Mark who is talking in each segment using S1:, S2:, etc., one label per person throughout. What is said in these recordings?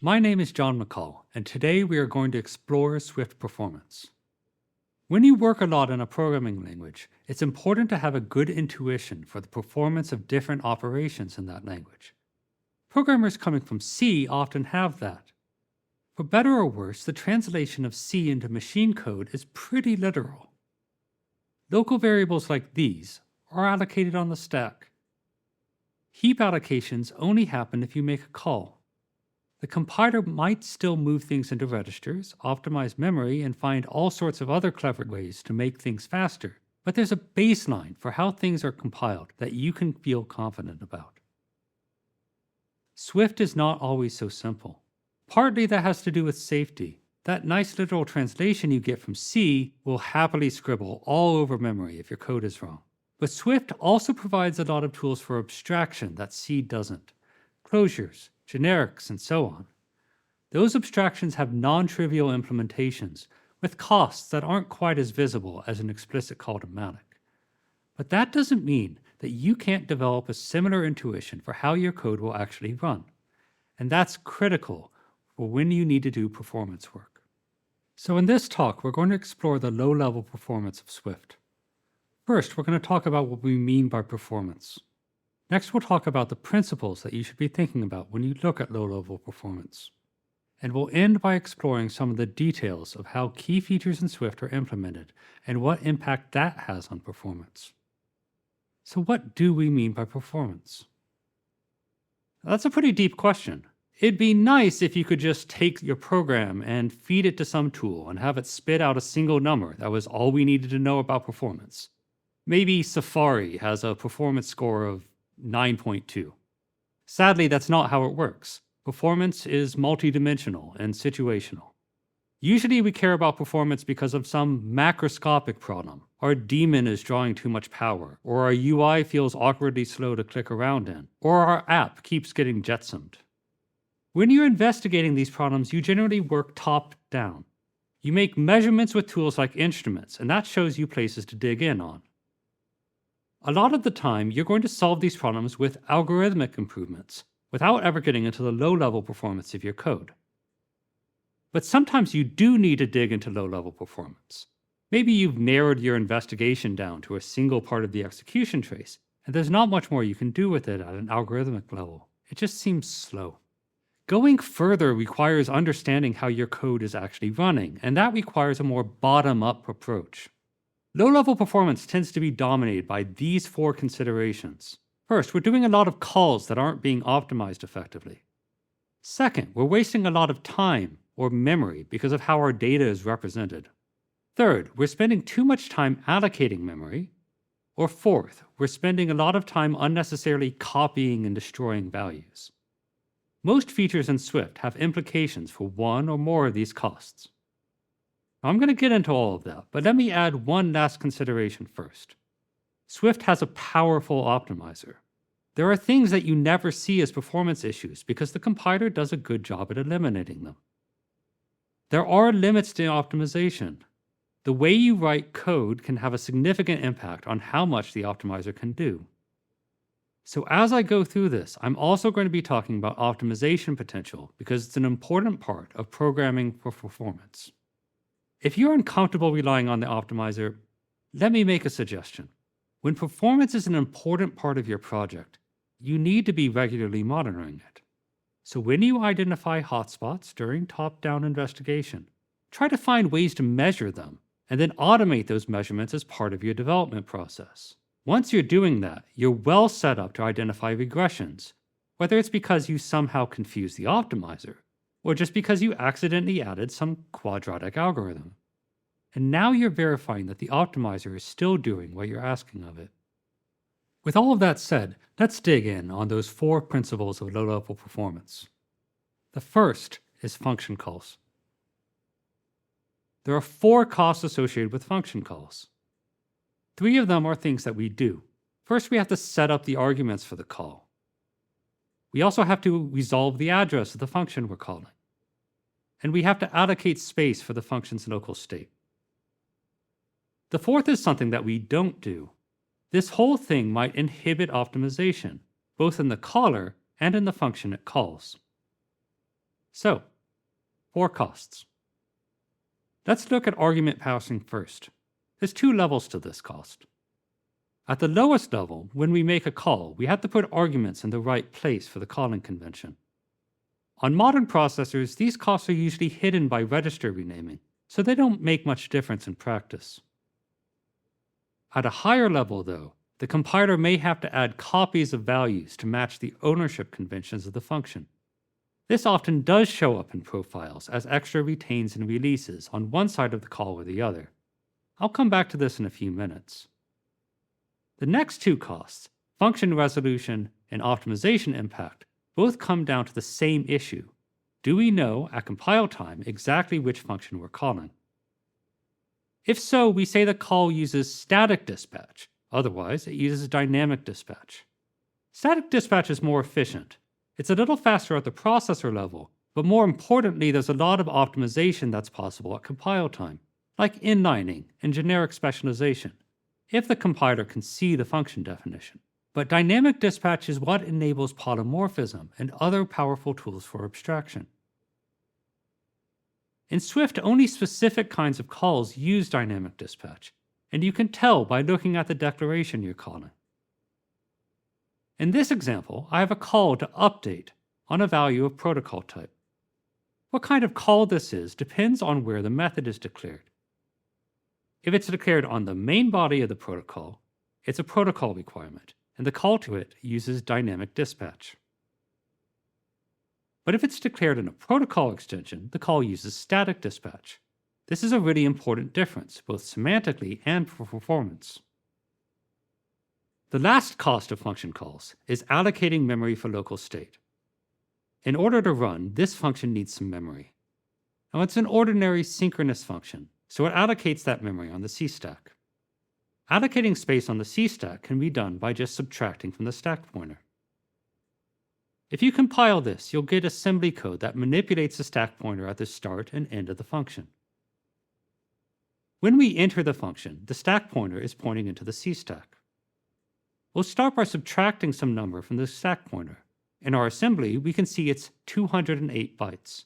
S1: My name is John McCall, and today we are going to explore Swift performance. When you work a lot in a programming language, it's important to have a good intuition for the performance of different operations in that language. Programmers coming from C often have that. For better or worse, the translation of C into machine code is pretty literal. Local variables like these are allocated on the stack. Heap allocations only happen if you make a call. The compiler might still move things into registers, optimize memory, and find all sorts of other clever ways to make things faster, but there's a baseline for how things are compiled that you can feel confident about. Swift is not always so simple. Partly that has to do with safety. That nice literal translation you get from C will happily scribble all over memory if your code is wrong. But Swift also provides a lot of tools for abstraction that C doesn't. Closures, generics, and so on. Those abstractions have non-trivial implementations with costs that aren't quite as visible as an explicit call to malloc. But that doesn't mean that you can't develop a similar intuition for how your code will actually run. And that's critical for when you need to do performance work. So in this talk, we're going to explore the low-level performance of Swift. First, we're going to talk about what we mean by performance. Next, we'll talk about the principles that you should be thinking about when you look at low-level performance. And we'll end by exploring some of the details of how key features in Swift are implemented and what impact that has on performance. So what do we mean by performance? That's a pretty deep question. It'd be nice if you could just take your program and feed it to some tool and have it spit out a single number that was all we needed to know about performance. Maybe Safari has a performance score of 9.2. Sadly, that's not how it works. Performance is multidimensional and situational. Usually we care about performance because of some macroscopic problem. Our daemon is drawing too much power, or our UI feels awkwardly slow to click around in, or our app keeps getting jettisoned. When you're investigating these problems, you generally work top-down. You make measurements with tools like instruments, and that shows you places to dig in on. A lot of the time, you're going to solve these problems with algorithmic improvements, without ever getting into the low-level performance of your code. But sometimes you do need to dig into low-level performance. Maybe you've narrowed your investigation down to a single part of the execution trace, and there's not much more you can do with it at an algorithmic level. It just seems slow. Going further requires understanding how your code is actually running, and that requires a more bottom-up approach. Low-level performance tends to be dominated by these four considerations. First, we're doing a lot of calls that aren't being optimized effectively. Second, we're wasting a lot of time or memory because of how our data is represented. Third, we're spending too much time allocating memory. Or fourth, we're spending a lot of time unnecessarily copying and destroying values. Most features in Swift have implications for one or more of these costs. I'm going to get into all of that, but let me add one last consideration first. Swift has a powerful optimizer. There are things that you never see as performance issues because the compiler does a good job at eliminating them. There are limits to optimization. The way you write code can have a significant impact on how much the optimizer can do. So as I go through this, I'm also going to be talking about optimization potential because it's an important part of programming for performance. If you're uncomfortable relying on the optimizer, let me make a suggestion. When performance is an important part of your project, you need to be regularly monitoring it. So when you identify hotspots during top-down investigation, try to find ways to measure them and then automate those measurements as part of your development process. Once you're doing that, you're well set up to identify regressions, whether it's because you somehow confused the optimizer, or just because you accidentally added some quadratic algorithm. And now you're verifying that the optimizer is still doing what you're asking of it. With all of that said, let's dig in on those four principles of low-level performance. The first is function calls. There are four costs associated with function calls. 3 of them are things that we do. First, we have to set up the arguments for the call. We also have to resolve the address of the function we're calling. And we have to allocate space for the function's local state. The fourth is something that we don't do. This whole thing might inhibit optimization, both in the caller and in the function it calls. So, 4 costs. Let's look at argument passing first. There's 2 levels to this cost. At the lowest level, when we make a call, we have to put arguments in the right place for the calling convention. On modern processors, these costs are usually hidden by register renaming, so they don't make much difference in practice. At a higher level, though, the compiler may have to add copies of values to match the ownership conventions of the function. This often does show up in profiles as extra retains and releases on one side of the call or the other. I'll come back to this in a few minutes. The next 2 costs, function resolution and optimization impact, both come down to the same issue. Do we know at compile time exactly which function we're calling? If so, we say the call uses static dispatch. Otherwise, it uses dynamic dispatch. Static dispatch is more efficient. It's a little faster at the processor level, but more importantly, there's a lot of optimization that's possible at compile time, like inlining and generic specialization, if the compiler can see the function definition. But dynamic dispatch is what enables polymorphism and other powerful tools for abstraction. In Swift, only specific kinds of calls use dynamic dispatch, and you can tell by looking at the declaration you're calling. In this example, I have a call to update on a value of protocol type. What kind of call this is depends on where the method is declared. If it's declared on the main body of the protocol, it's a protocol requirement, and the call to it uses dynamic dispatch. But if it's declared in a protocol extension, the call uses static dispatch. This is a really important difference, both semantically and for performance. The last cost of function calls is allocating memory for local state. In order to run, this function needs some memory. Now, it's an ordinary synchronous function, so it allocates that memory on the C stack. Allocating space on the C stack can be done by just subtracting from the stack pointer. If you compile this, you'll get assembly code that manipulates the stack pointer at the start and end of the function. When we enter the function, the stack pointer is pointing into the C stack. We'll start by subtracting some number from the stack pointer. In our assembly, we can see it's 208 bytes.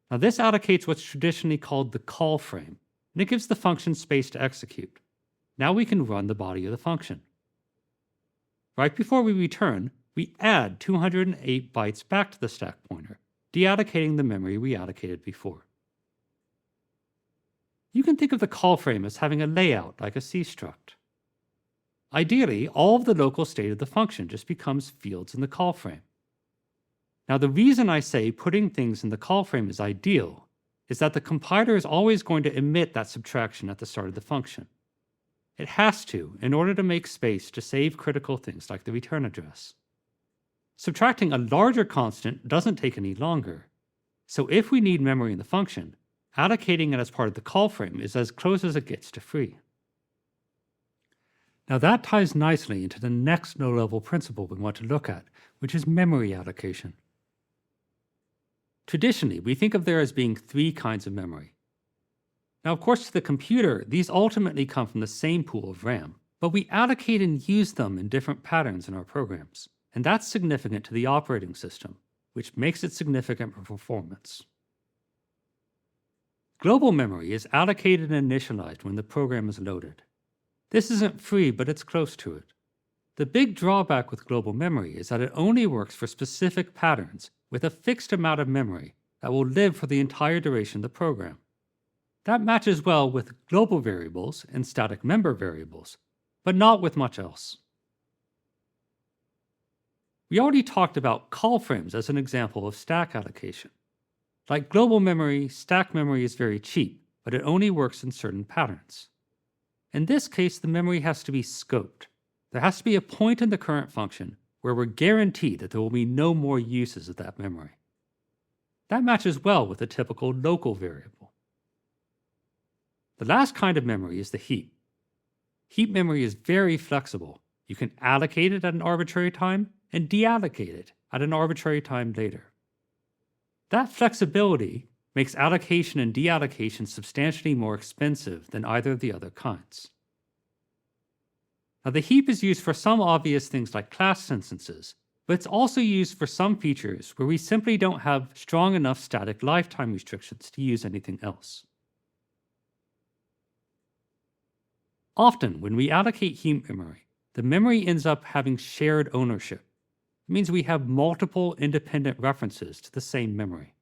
S1: Now this allocates what's traditionally called the call frame, and it gives the function space to execute. Now we can run the body of the function. Right before we return, we add 208 bytes back to the stack pointer, deallocating the memory we allocated before. You can think of the call frame as having a layout like a C struct. Ideally, all of the local state of the function just becomes fields in the call frame. Now, the reason I say putting things in the call frame is ideal is that the compiler is always going to emit that subtraction at the start of the function. It has to, in order to make space to save critical things like the return address. Subtracting a larger constant doesn't take any longer. So if we need memory in the function, allocating it as part of the call frame is as close as it gets to free. Now that ties nicely into the next low-level principle we want to look at, which is memory allocation. Traditionally, we think of there as being 3 kinds of memory. Now, of course, to the computer, these ultimately come from the same pool of RAM, but we allocate and use them in different patterns in our programs, and that's significant to the operating system, which makes it significant for performance. Global memory is allocated and initialized when the program is loaded. This isn't free, but it's close to it. The big drawback with global memory is that it only works for specific patterns with a fixed amount of memory that will live for the entire duration of the program. That matches well with global variables and static member variables, but not with much else. We already talked about call frames as an example of stack allocation. Like global memory, stack memory is very cheap, but it only works in certain patterns. In this case, the memory has to be scoped. There has to be a point in the current function where we're guaranteed that there will be no more uses of that memory. That matches well with a typical local variable. The last kind of memory is the heap. Heap memory is very flexible. You can allocate it at an arbitrary time and deallocate it at an arbitrary time later. That flexibility makes allocation and deallocation substantially more expensive than either of the other kinds. Now, the heap is used for some obvious things like class instances, but it's also used for some features where we simply don't have strong enough static lifetime restrictions to use anything else. Often, when we allocate heap memory, the memory ends up having shared ownership. It means we have multiple independent references to the same memory.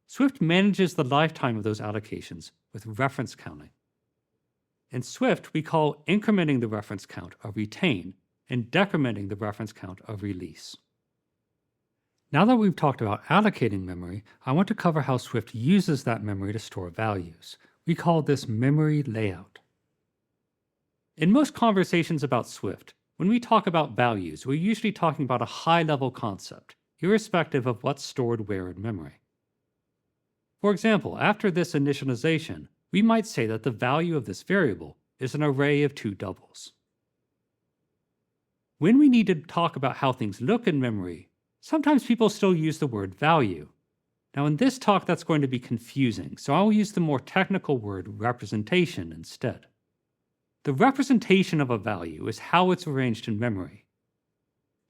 S1: Swift manages the lifetime of those allocations with reference counting. In Swift, we call incrementing the reference count a retain and decrementing the reference count a release. Now that we've talked about allocating memory, I want to cover how Swift uses that memory to store values. We call this memory layout. In most conversations about Swift, when we talk about values, we're usually talking about a high-level concept, irrespective of what's stored where in memory. For example, after this initialization, we might say that the value of this variable is an array of 2 doubles. When we need to talk about how things look in memory, sometimes people still use the word value. Now in this talk that's going to be confusing, so I'll use the more technical word representation instead. The representation of a value is how it's arranged in memory.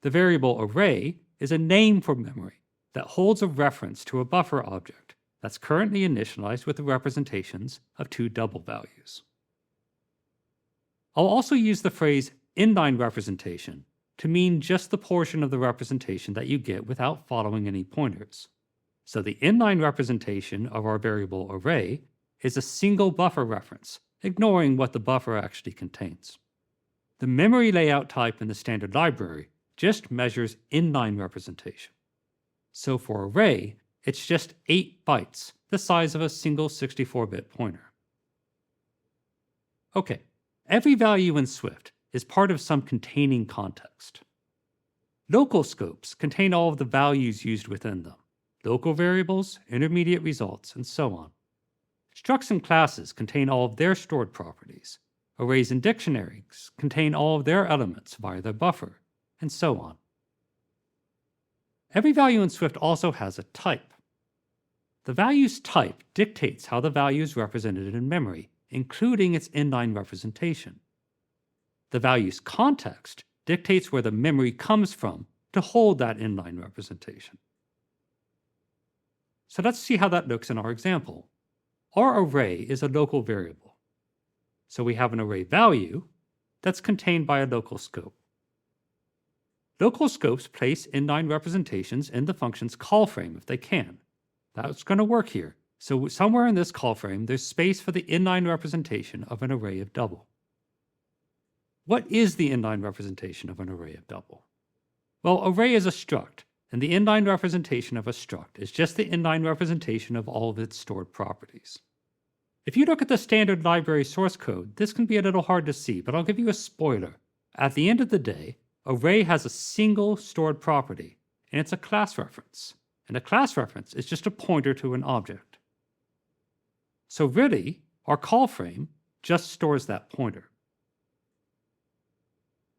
S1: The variable array is a name for memory that holds a reference to a buffer object that's currently initialized with the representations of 2 double values. I'll also use the phrase inline representation to mean just the portion of the representation that you get without following any pointers. So the inline representation of our variable array is a single buffer reference, ignoring what the buffer actually contains. The memory layout type in the standard library just measures inline representation. So for array, it's just 8 bytes, the size of a single 64-bit pointer. Okay, every value in Swift is part of some containing context. Local scopes contain all of the values used within them: local variables, intermediate results, and so on. Structs and classes contain all of their stored properties. Arrays and dictionaries contain all of their elements via their buffer, and so on. Every value in Swift also has a type. The value's type dictates how the value is represented in memory, including its inline representation. The value's context dictates where the memory comes from to hold that inline representation. So let's see how that looks in our example. Our array is a local variable. So we have an array value that's contained by a local scope. Local scopes place inline representations in the function's call frame if they can. That's going to work here. So somewhere in this call frame, there's space for the inline representation of an array of double. What is the inline representation of an array of double? Well, array is a struct, and the inline representation of a struct is just the inline representation of all of its stored properties. If you look at the standard library source code, this can be a little hard to see, but I'll give you a spoiler. At the end of the day, array has a single stored property, and it's a class reference. And a class reference is just a pointer to an object. So really, our call frame just stores that pointer.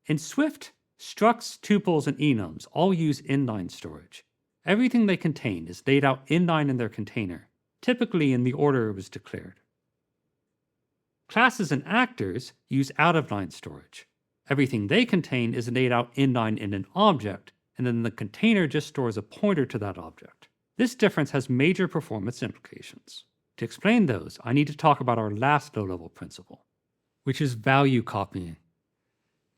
S1: In Swift, structs, tuples, and enums all use inline storage. Everything they contain is laid out inline in their container, typically in the order it was declared. Classes and actors use out-of-line storage. Everything they contain is laid out inline in an object, and then the container just stores a pointer to that object. This difference has major performance implications. To explain those, I need to talk about our last low-level principle, which is value copying.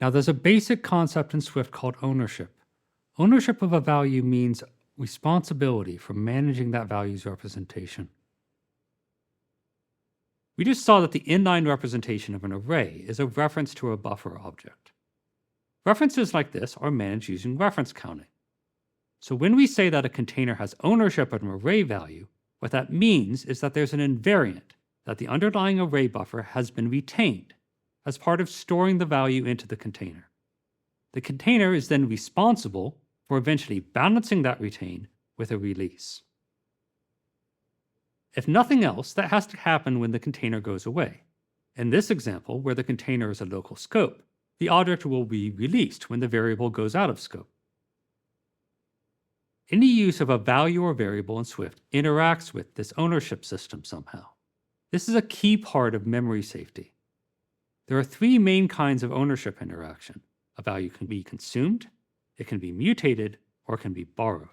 S1: Now, there's a basic concept in Swift called ownership. Ownership of a value means responsibility for managing that value's representation. We just saw that the inline representation of an array is a reference to a buffer object. References like this are managed using reference counting. So when we say that a container has ownership of an array value, what that means is that there's an invariant, that the underlying array buffer has been retained as part of storing the value into the container. The container is then responsible for eventually balancing that retain with a release. If nothing else, that has to happen when the container goes away. In this example, where the container is a local scope, the object will be released when the variable goes out of scope. Any use of a value or variable in Swift interacts with this ownership system somehow. This is a key part of memory safety. There are 3 main kinds of ownership interaction. A value can be consumed, It can be mutated or can be borrowed.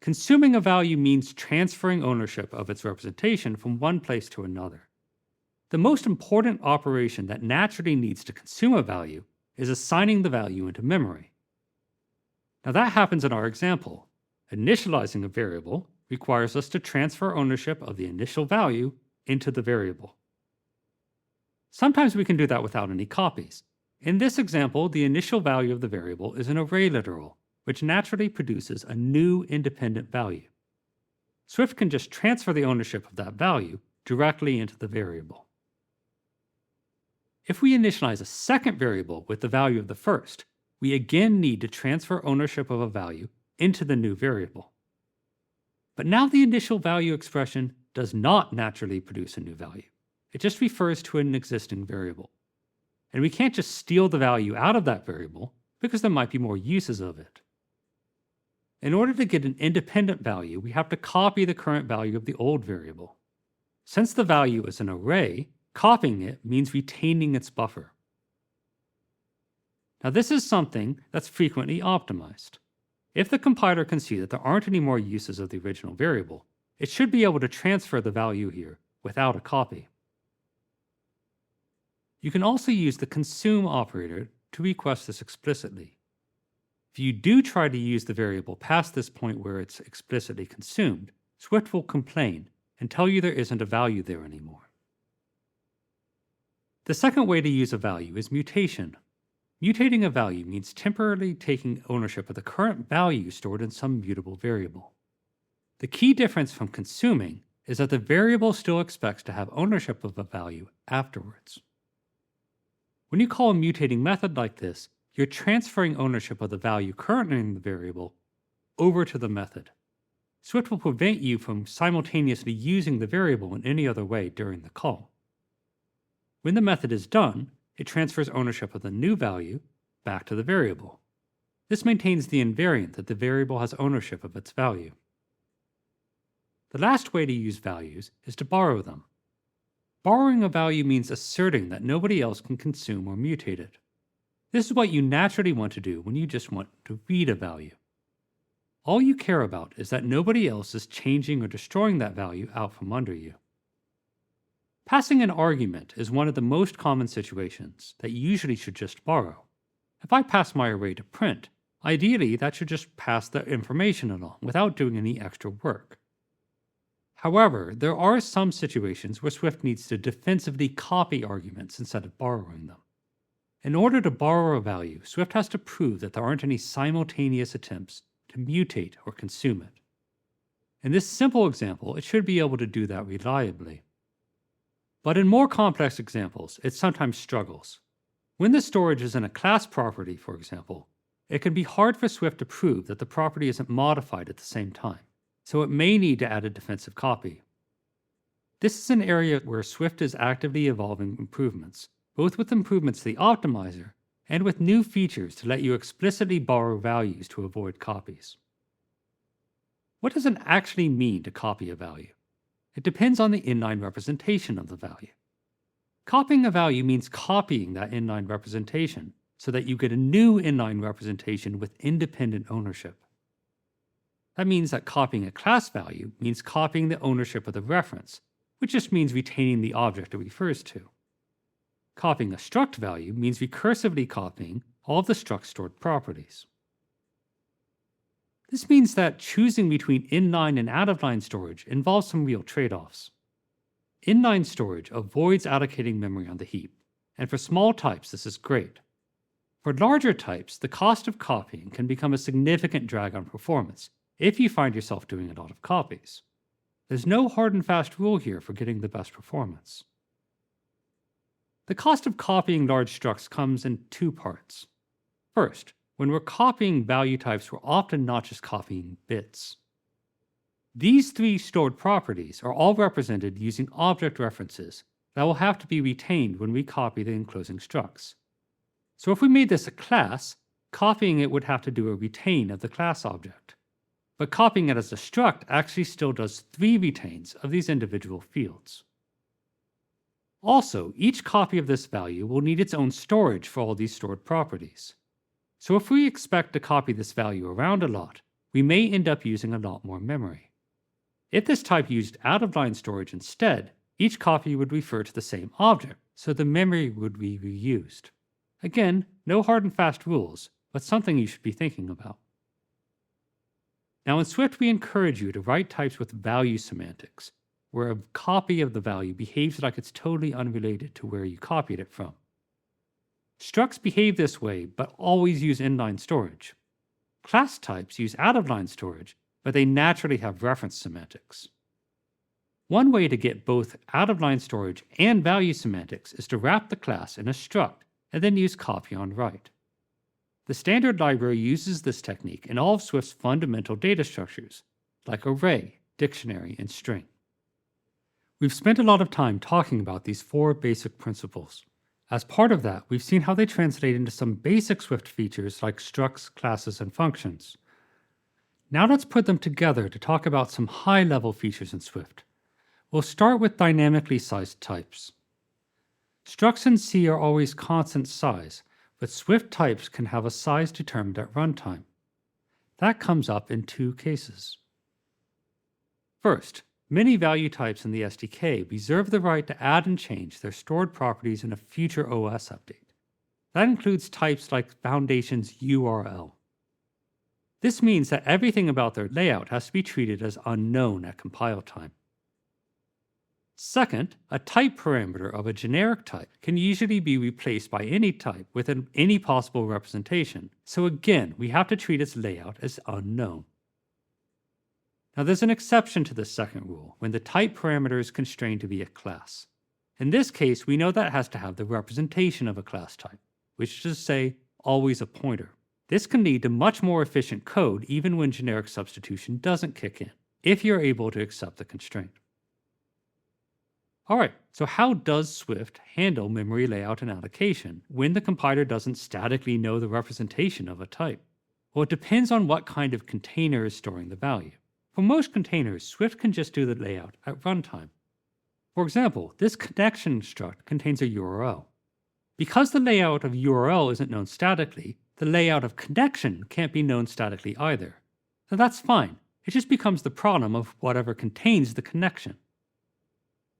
S1: Consuming a value means transferring ownership of its representation from one place to another. The most important operation that naturally needs to consume a value is assigning the value into memory. Now that happens in our example. Initializing a variable requires us to transfer ownership of the initial value into the variable. Sometimes we can do that without any copies. In this example, the initial value of the variable is an array literal, which naturally produces a new independent value. Swift can just transfer the ownership of that value directly into the variable. If we initialize a second variable with the value of the first, we again need to transfer ownership of a value into the new variable. But now the initial value expression does not naturally produce a new value. It just refers to an existing variable. And we can't just steal the value out of that variable because there might be more uses of it. In order to get an independent value, we have to copy the current value of the old variable. Since the value is an array, copying it means retaining its buffer. Now this is something that's frequently optimized. If the compiler can see that there aren't any more uses of the original variable, it should be able to transfer the value here without a copy. You can also use the consume operator to request this explicitly. If you do try to use the variable past this point where it's explicitly consumed, Swift will complain and tell you there isn't a value there anymore. The second way to use a value is mutation. Mutating a value means temporarily taking ownership of the current value stored in some mutable variable. The key difference from consuming is that the variable still expects to have ownership of a value afterwards. When you call a mutating method like this, you're transferring ownership of the value currently in the variable over to the method. Swift will prevent you from simultaneously using the variable in any other way during the call. When the method is done, it transfers ownership of the new value back to the variable. This maintains the invariant that the variable has ownership of its value. The last way to use values is to borrow them. Borrowing a value means asserting that nobody else can consume or mutate it. This is what you naturally want to do when you just want to read a value. All you care about is that nobody else is changing or destroying that value out from under you. Passing an argument is one of the most common situations that you usually should just borrow. If I pass my array to print, ideally that should just pass the information along without doing any extra work. However, there are some situations where Swift needs to defensively copy arguments instead of borrowing them. In order to borrow a value, Swift has to prove that there aren't any simultaneous attempts to mutate or consume it. In this simple example, it should be able to do that reliably. But in more complex examples, it sometimes struggles. When the storage is in a class property, for example, it can be hard for Swift to prove that the property isn't modified at the same time, so it may need to add a defensive copy. This is an area where Swift is actively evolving improvements, both with improvements to the optimizer and with new features to let you explicitly borrow values to avoid copies. What does it actually mean to copy a value? It depends on the inline representation of the value. Copying a value means copying that inline representation so that you get a new inline representation with independent ownership. That means that copying a class value means copying the ownership of the reference, which just means retaining the object it refers to. Copying a struct value means recursively copying all of the struct stored properties. This means that choosing between inline and out-of-line storage involves some real trade-offs. Inline storage avoids allocating memory on the heap, and for small types this is great. For larger types, the cost of copying can become a significant drag on performance if you find yourself doing a lot of copies. There's no hard and fast rule here for getting the best performance. The cost of copying large structs comes in two parts. First, when we're copying value types, we're often not just copying bits. These three stored properties are all represented using object references that will have to be retained when we copy the enclosing structs. So if we made this a class, copying it would have to do a retain of the class object. But copying it as a struct actually still does 3 retains of these individual fields. Also, each copy of this value will need its own storage for all these stored properties. So if we expect to copy this value around a lot, we may end up using a lot more memory. If this type used out-of-line storage instead, each copy would refer to the same object, so the memory would be reused. Again, no hard and fast rules, but something you should be thinking about. Now in Swift, we encourage you to write types with value semantics, where a copy of the value behaves like it's totally unrelated to where you copied it from. Structs behave this way, but always use inline storage. Class types use out-of-line storage, but they naturally have reference semantics. One way to get both out-of-line storage and value semantics is to wrap the class in a struct and then use copy on write. The standard library uses this technique in all of Swift's fundamental data structures, like array, dictionary, and string. We've spent a lot of time talking about these 4 basic principles. As part of that, we've seen how they translate into some basic Swift features like structs, classes, and functions. Now let's put them together to talk about some high-level features in Swift. We'll start with dynamically sized types. Structs in C are always constant size, but Swift types can have a size determined at runtime. That comes up in 2 cases. First, many value types in the SDK reserve the right to add and change their stored properties in a future OS update. That includes types like Foundation's URL. This means that everything about their layout has to be treated as unknown at compile time. Second, a type parameter of a generic type can usually be replaced by any type within any possible representation, so again, we have to treat its layout as unknown. Now there's an exception to this second rule when the type parameter is constrained to be a class. In this case, we know that has to have the representation of a class type, which is to say, always a pointer. This can lead to much more efficient code even when generic substitution doesn't kick in, if you're able to accept the constraint. Alright, so how does Swift handle memory layout and allocation when the compiler doesn't statically know the representation of a type? Well, it depends on what kind of container is storing the value. For most containers, Swift can just do the layout at runtime. For example, this connection struct contains a URL. Because the layout of URL isn't known statically, the layout of connection can't be known statically either. Now that's fine, it just becomes the problem of whatever contains the connection.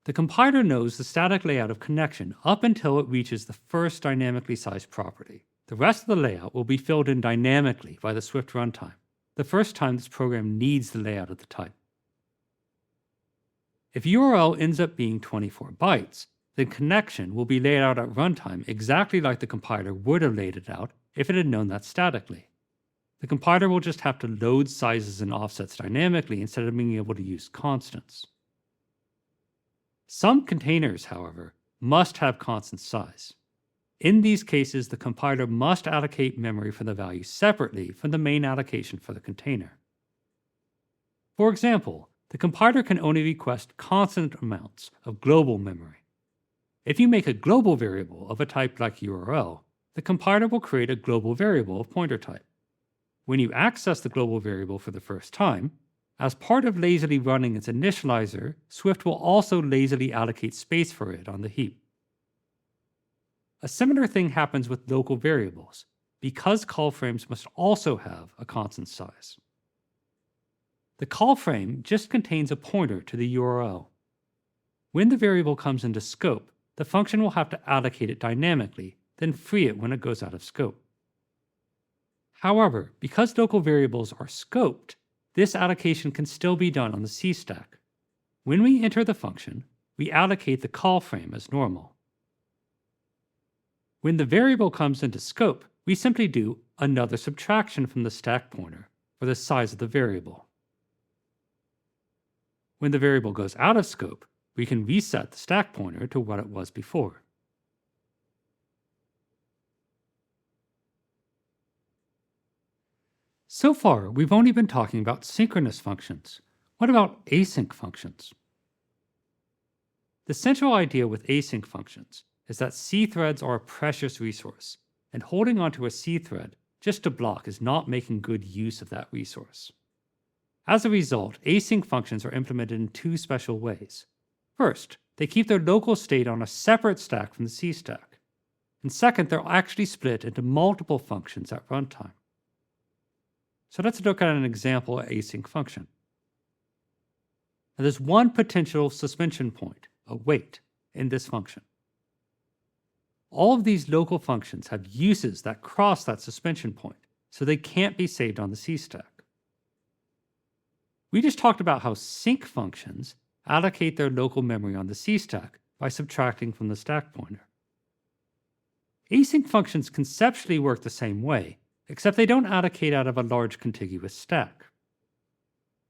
S1: The compiler knows the static layout of connection up until it reaches the first dynamically sized property. The rest of the layout will be filled in dynamically by the Swift runtime, the first time this program needs the layout of the type. If URL ends up being 24 bytes, then connection will be laid out at runtime exactly like the compiler would have laid it out if it had known that statically. The compiler will just have to load sizes and offsets dynamically instead of being able to use constants. Some containers, however, must have constant size. In these cases, the compiler must allocate memory for the value separately from the main allocation for the container. For example, the compiler can only request constant amounts of global memory. If you make a global variable of a type like URL, the compiler will create a global variable of pointer type. When you access the global variable for the first time, as part of lazily running its initializer, Swift will also lazily allocate space for it on the heap. A similar thing happens with local variables, because call frames must also have a constant size. The call frame just contains a pointer to the URL. When the variable comes into scope, the function will have to allocate it dynamically, then free it when it goes out of scope. However, because local variables are scoped, this allocation can still be done on the C stack. When we enter the function, we allocate the call frame as normal. When the variable comes into scope, we simply do another subtraction from the stack pointer for the size of the variable. When the variable goes out of scope, we can reset the stack pointer to what it was before. So far, we've only been talking about synchronous functions. What about async functions? The central idea with async functions is that C threads are a precious resource, and holding onto a C thread just to block is not making good use of that resource. As a result, async functions are implemented in 2 special ways. First, they keep their local state on a separate stack from the C stack. And second, they're actually split into multiple functions at runtime. So let's look at an example async function. Now, there's one potential suspension point, a wait, in this function. All of these local functions have uses that cross that suspension point, so they can't be saved on the C stack. We just talked about how sync functions allocate their local memory on the C stack by subtracting from the stack pointer. Async functions conceptually work the same way, except they don't allocate out of a large contiguous stack.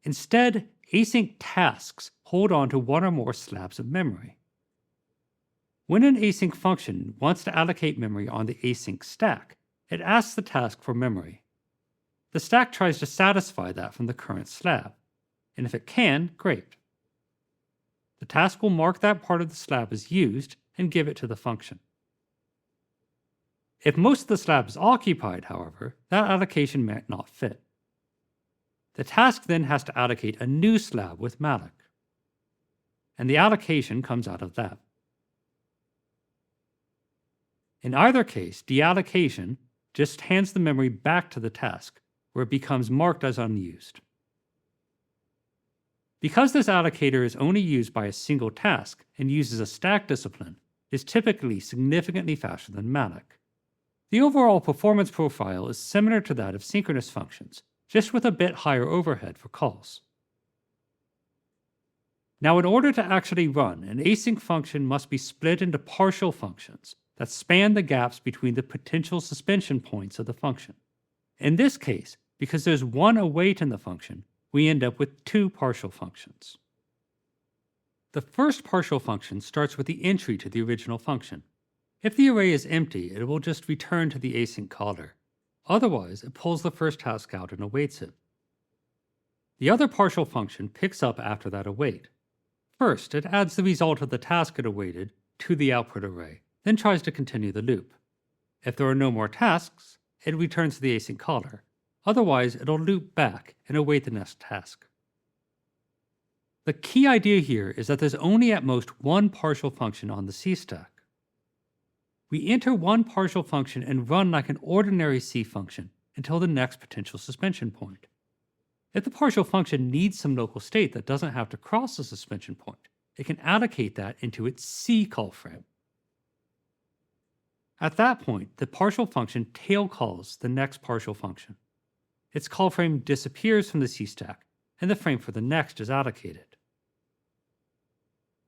S1: Instead, async tasks hold on to one or more slabs of memory. When an async function wants to allocate memory on the async stack, it asks the task for memory. The stack tries to satisfy that from the current slab, and if it can, great. The task will mark that part of the slab as used and give it to the function. If most of the slab is occupied, however, that allocation might not fit. The task then has to allocate a new slab with malloc, and the allocation comes out of that. In either case, deallocation just hands the memory back to the task, where it becomes marked as unused. Because this allocator is only used by a single task and uses a stack discipline, it is typically significantly faster than malloc. The overall performance profile is similar to that of synchronous functions, just with a bit higher overhead for calls. Now, in order to actually run, an async function must be split into partial functions that span the gaps between the potential suspension points of the function. In this case, because there's one await in the function, we end up with two partial functions. The first partial function starts with the entry to the original function. If the array is empty, it will just return to the async caller. Otherwise, it pulls the first task out and awaits it. The other partial function picks up after that await. First, it adds the result of the task it awaited to the output array, then tries to continue the loop. If there are no more tasks, it returns to the async caller. Otherwise, it'll loop back and await the next task. The key idea here is that there's only at most one partial function on the C stack. We enter one partial function and run like an ordinary C function until the next potential suspension point. If the partial function needs some local state that doesn't have to cross the suspension point, it can allocate that into its C call frame. At that point, the partial function tail calls the next partial function. Its call frame disappears from the C stack, and the frame for the next is allocated.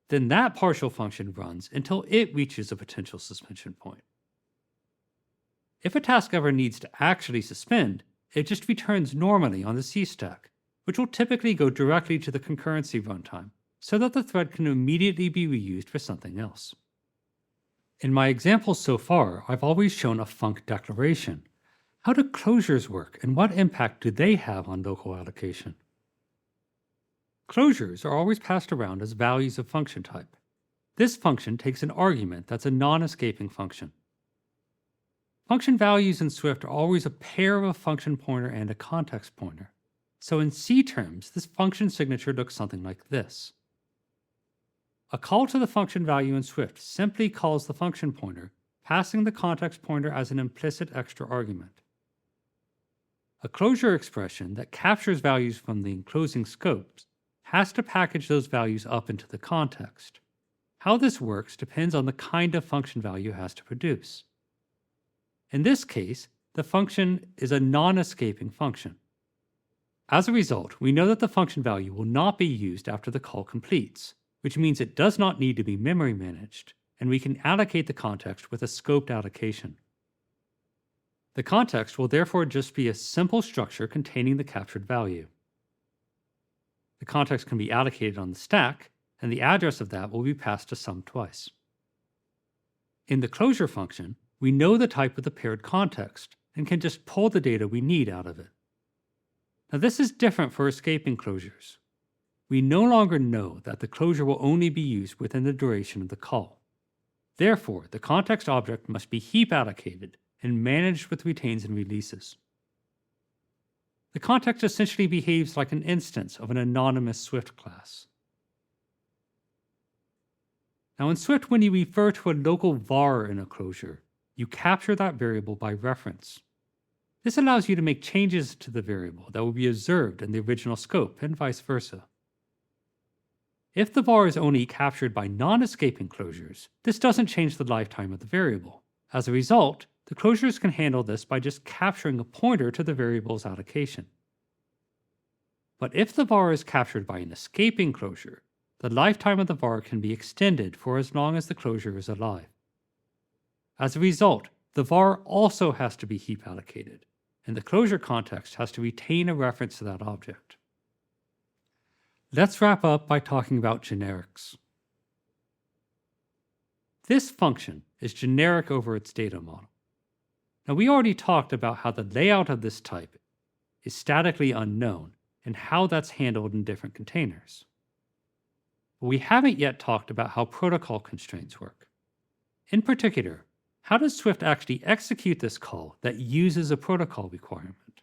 S1: Then that partial function runs until it reaches a potential suspension point. If a task ever needs to actually suspend, it just returns normally on the C stack, which will typically go directly to the concurrency runtime, so that the thread can immediately be reused for something else. In my examples so far, I've always shown a func declaration. How do closures work, and what impact do they have on local allocation? Closures are always passed around as values of function type. This function takes an argument that's a non-escaping function. Function values in Swift are always a pair of a function pointer and a context pointer. So in C terms, this function signature looks something like this. A call to the function value in Swift simply calls the function pointer, passing the context pointer as an implicit extra argument. A closure expression that captures values from the enclosing scopes has to package those values up into the context. How this works depends on the kind of function value it has to produce. In this case, the function is a non-escaping function. As a result, we know that the function value will not be used after the call completes, which means it does not need to be memory managed, and we can allocate the context with a scoped allocation. The context will therefore just be a simple structure containing the captured value. The context can be allocated on the stack, and the address of that will be passed to sum twice. In the closure function, we know the type of the paired context and can just pull the data we need out of it. Now, this is different for escaping closures. We no longer know that the closure will only be used within the duration of the call. Therefore, the context object must be heap allocated and managed with retains and releases. The context essentially behaves like an instance of an anonymous Swift class. Now in Swift, when you refer to a local var in a closure, you capture that variable by reference. This allows you to make changes to the variable that will be observed in the original scope and vice versa. If the var is only captured by non-escaping closures, this doesn't change the lifetime of the variable. As a result, the closures can handle this by just capturing a pointer to the variable's allocation. But if the var is captured by an escaping closure, the lifetime of the var can be extended for as long as the closure is alive. As a result, the var also has to be heap allocated, and the closure context has to retain a reference to that object. Let's wrap up by talking about generics. This function is generic over its data model. Now, we already talked about how the layout of this type is statically unknown and how that's handled in different containers. But we haven't yet talked about how protocol constraints work. In particular, how does Swift actually execute this call that uses a protocol requirement?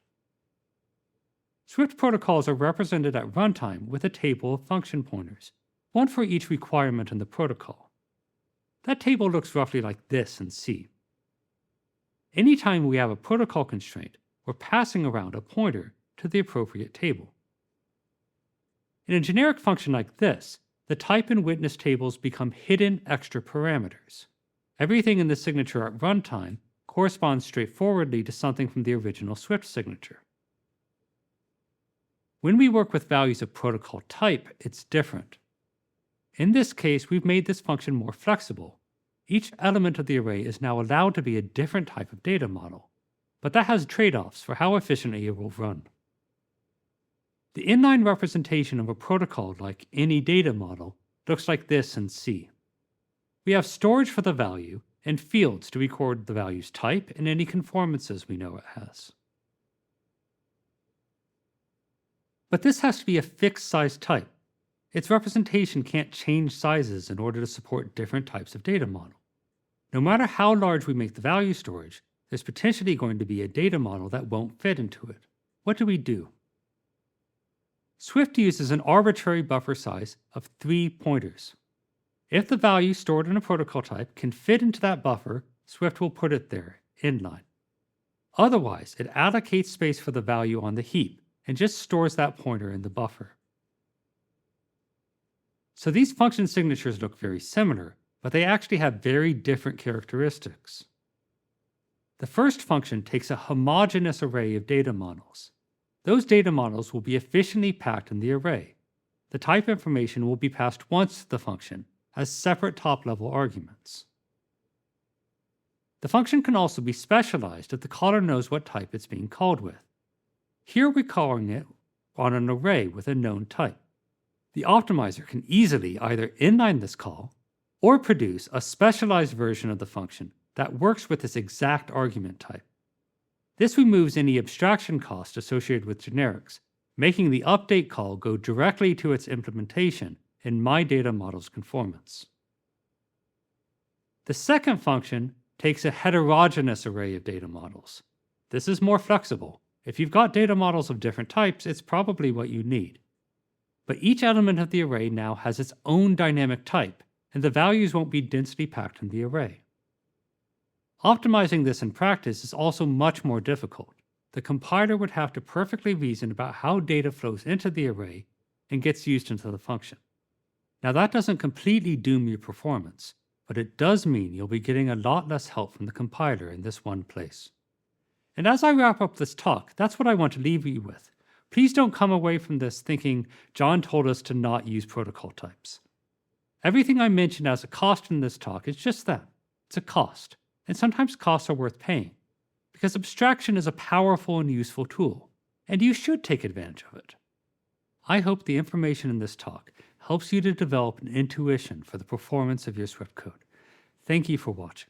S1: Swift protocols are represented at runtime with a table of function pointers, one for each requirement in the protocol. That table looks roughly like this in C. Anytime we have a protocol constraint, we're passing around a pointer to the appropriate table. In a generic function like this, the type and witness tables become hidden extra parameters. Everything in the signature at runtime corresponds straightforwardly to something from the original Swift signature. When we work with values of protocol type, it's different. In this case, we've made this function more flexible. Each element of the array is now allowed to be a different type of data model, but that has trade-offs for how efficiently it will run. The inline representation of a protocol like any data model looks like this in C. We have storage for the value and fields to record the value's type and any conformances we know it has. But this has to be a fixed size type. Its representation can't change sizes in order to support different types of data model. No matter how large we make the value storage, there's potentially going to be a data model that won't fit into it. What do we do? Swift uses an arbitrary buffer size of 3 pointers. If the value stored in a protocol type can fit into that buffer, Swift will put it there, inline. Otherwise, it allocates space for the value on the heap and just stores that pointer in the buffer. So these function signatures look very similar, but they actually have very different characteristics. The first function takes a homogeneous array of data models. Those data models will be efficiently packed in the array. The type information will be passed once to the function as separate top-level arguments. The function can also be specialized if the caller knows what type it's being called with. Here we're calling it on an array with a known type. The optimizer can easily either inline this call or produce a specialized version of the function that works with this exact argument type. This removes any abstraction cost associated with generics, making the update call go directly to its implementation in my data model's conformance. The second function takes a heterogeneous array of data models. This is more flexible. If you've got data models of different types, it's probably what you need. But each element of the array now has its own dynamic type, and the values won't be densely packed in the array. Optimizing this in practice is also much more difficult. The compiler would have to perfectly reason about how data flows into the array and gets used into the function. Now that doesn't completely doom your performance, but it does mean you'll be getting a lot less help from the compiler in this one place. And as I wrap up this talk, that's what I want to leave you with. Please don't come away from this thinking John told us to not use protocol types. Everything I mentioned as a cost in this talk is just that. It's a cost. And sometimes costs are worth paying, because abstraction is a powerful and useful tool, and you should take advantage of it. I hope the information in this talk helps you to develop an intuition for the performance of your Swift code. Thank you for watching.